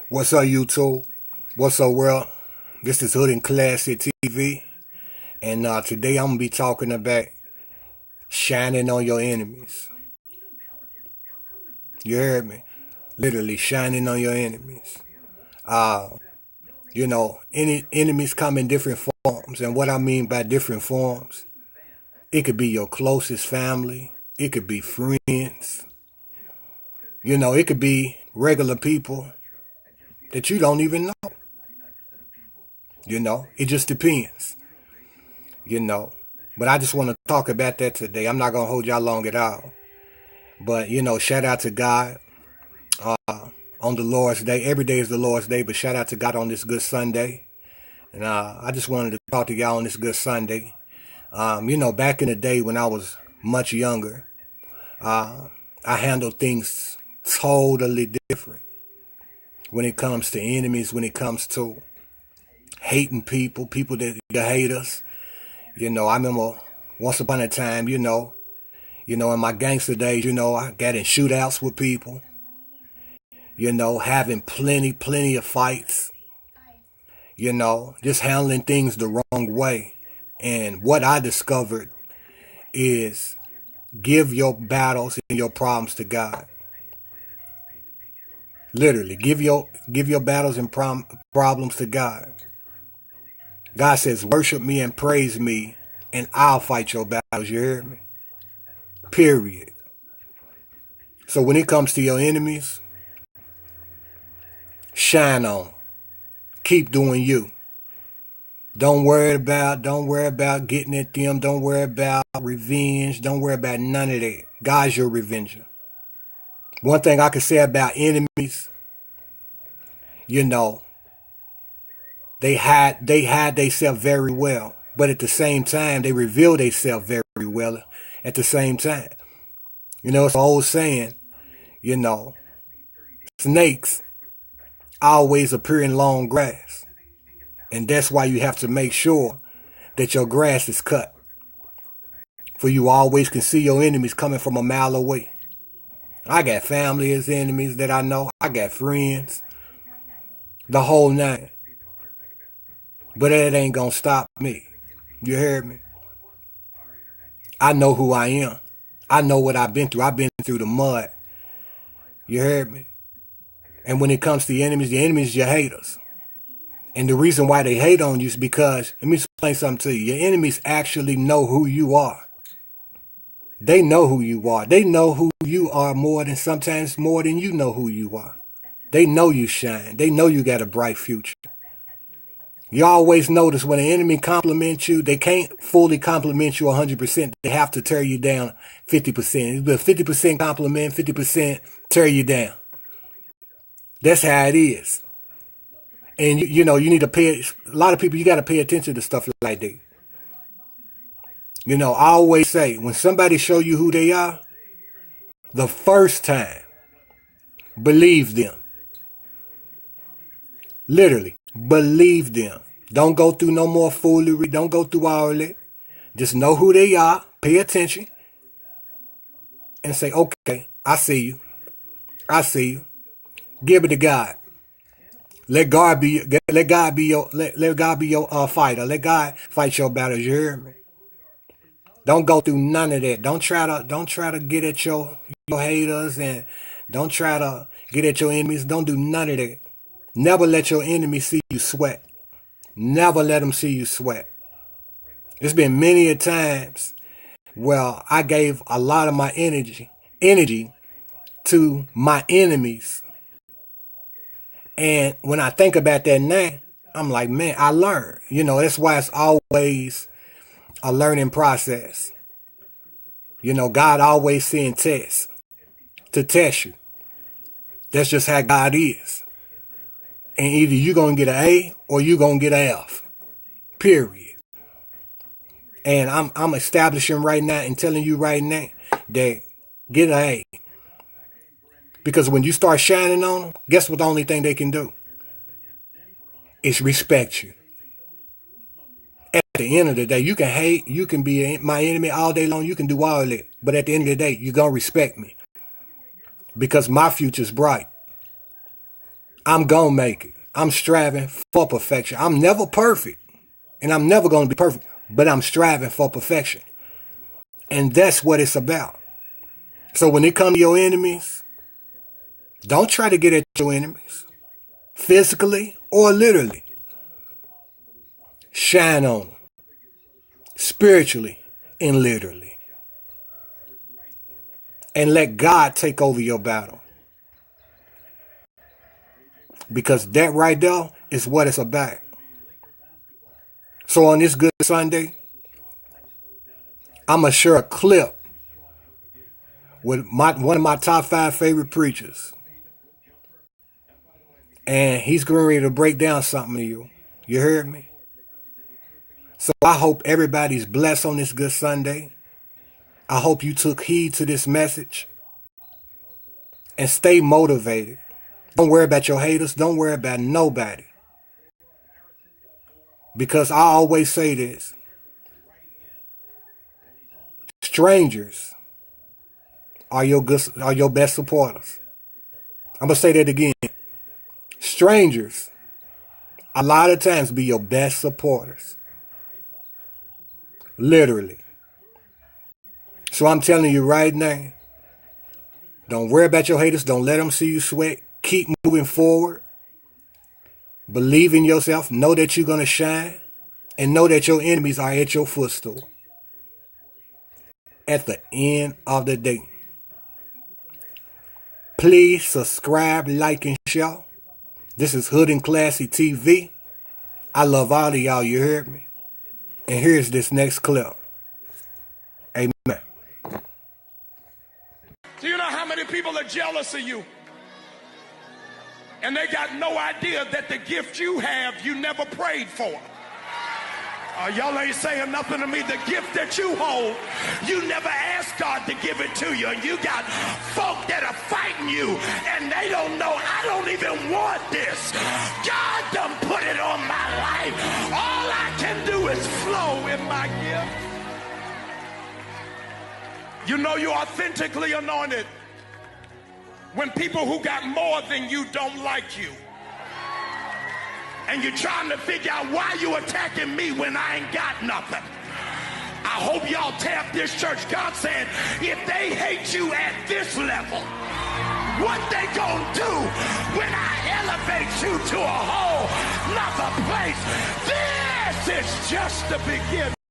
What's up, YouTube? What's up, world? This is Hood&ClassyTv, and today I'm gonna be talking about shining on your enemies. You heard me? Literally shining on your enemies. Uh, any enemies come in different forms, and what I mean by different forms, it could be your closest family, it could be friends, it could be regular people that you don't even know. It just depends. you know. But I just want to talk about that today. I'm not going to hold y'all long at all. But, shout out to God on the Lord's Day. Every day is the Lord's Day, but shout out to God on this good Sunday. And I just wanted to talk to y'all on this good Sunday. Back in the day when I was much younger, I handled things totally different when it comes to enemies, when it comes to hating people that hate us. I remember once upon a time, in my gangster days, I got in shootouts with people, having plenty of fights, just handling things the wrong way. And what I discovered is give your battles and your problems to God. Literally, give your battles and problems to God. God says, worship me and praise me, and I'll fight your battles. You hear me? Period. So when it comes to your enemies, shine on. Keep doing you. Don't worry about getting at them. Don't worry about revenge. Don't worry about none of that. God's your revenger. One thing I can say about enemies, you know, they hide themselves very well. But at the same time, they reveal themselves very well at the same time. It's an old saying, you know, snakes always appear in long grass. And that's why you have to make sure that your grass is cut. For you always can see your enemies coming from a mile away. I got family as enemies that I know. I got friends. The whole nine. But that ain't gonna stop me. You heard me? I know who I am. I know what I've been through. I've been through the mud. You heard me? And when it comes to the enemies your haters. And the reason why they hate on you is because, let me explain something to you. Your enemies actually know who you are. They know who you are. They know who you are sometimes more than you know who you are. They know you shine. They know you got a bright future. You always notice when an enemy compliments you, they can't fully compliment you 100%. They have to tear you down 50%. It's a 50% compliment, 50% tear you down. That's how it is. And you need to a lot of people, you got to pay attention to stuff like that. I always say, when somebody show you who they are, the first time, believe them. Literally, believe them. Don't go through no more foolery. Don't go through all that. Just know who they are. Pay attention. And say, okay, I see you. I see you. Give it to God. Let God be your fighter. Let God fight your battles. You hear me? Don't go through none of that. Don't try to get at your haters, and don't try to get at your enemies. Don't do none of that. Never let your enemy see you sweat. Never let them see you sweat. It's been many a times where I gave a lot of my energy to my enemies. And when I think about that now, I'm like, man, I learned. That's why it's always a learning process. God always sends tests to test you. That's just how God is. And either you're going to get an A or you're going to get an F. Period. And I'm establishing right now and telling you right now that get an A. Because when you start shining on them, guess what the only thing they can do? Is respect you. At the end of the day, you can hate, you can be my enemy all day long, you can do all that. But at the end of the day, you're going to respect me. Because my future's bright. I'm going to make it. I'm striving for perfection. I'm never perfect, and I'm never going to be perfect, but I'm striving for perfection. And that's what it's about. So when it comes to your enemies, don't try to get at your enemies, physically or literally. Shine on them, spiritually and literally. And let God take over your battle. Because that right there is what it's about. So on this Good Sunday, I'm going to share a clip with one of my top 5 favorite preachers. And he's getting ready to break down something to you. You heard me? So I hope everybody's blessed on this Good Sunday. I hope you took heed to this message. And stay motivated. Don't worry about your haters. Don't worry about nobody. Because I always say this. Strangers are your best supporters. I'm going to say that again. Strangers a lot of times be your best supporters. Literally. So I'm telling you right now, don't worry about your haters. Don't let them see you sweat. Keep moving forward. Believe in yourself. Know that you're going to shine. And know that your enemies are at your footstool. At the end of the day. Please subscribe, like, and share. This is Hood&ClassyTV. I love all of y'all. You heard me? And here's this next clip. Amen. Do you know how many people are jealous of you? And they got no idea that the gift you have, you never prayed for. Y'all ain't saying nothing to me. The gift that you hold, you never asked God to give it to you. And you got folk that are fighting you, and they don't know, I don't even want this. God done put it on my life. All I can do is flow in my gift. You know you're authentically anointed when people who got more than you don't like you. And you're trying to figure out why you attacking me when I ain't got nothing. I hope y'all tap this church. God said, if they hate you at this level, what they gonna do when I elevate you to a whole nother place? This is just the beginning.